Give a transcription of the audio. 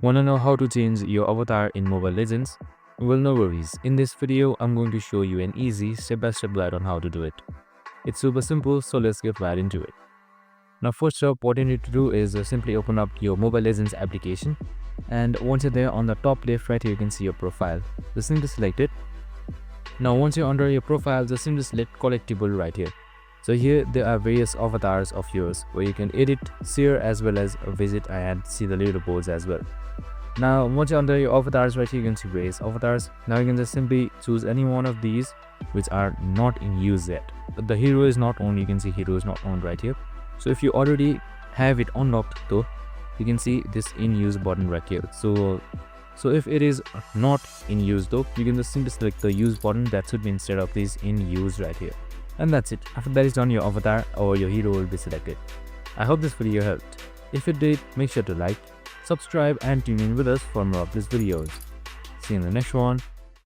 Wanna know how to change your avatar in Mobile Legends? Well, no worries. In this video, I'm going to show you an easy step-by-step guide on how to do it. It's super simple, so let's get right into it. Now first up, what you need to do is simply open up your Mobile Legends application, and once you're there, on the top left right here you can see your profile. Just need to select it. Now once you're under your profile, just simply select collectible right here. So here there are various avatars of yours where you can edit, share as well as visit and see the leaderboards as well. Now once you're under your avatars right here you can see various avatars. Now you can just simply choose any one of these which are not in use yet. The hero is not on, you can see hero is not on right here. So if you already have it unlocked though, you can see this in use button right here. So if it is not in use though, you can just simply select the use button that should be instead of this in use right here. And that's it. After that is done, your avatar or your hero will be selected. I hope this video helped. If it did, make sure to like, subscribe and tune in with us for more of these videos. See you in the next one.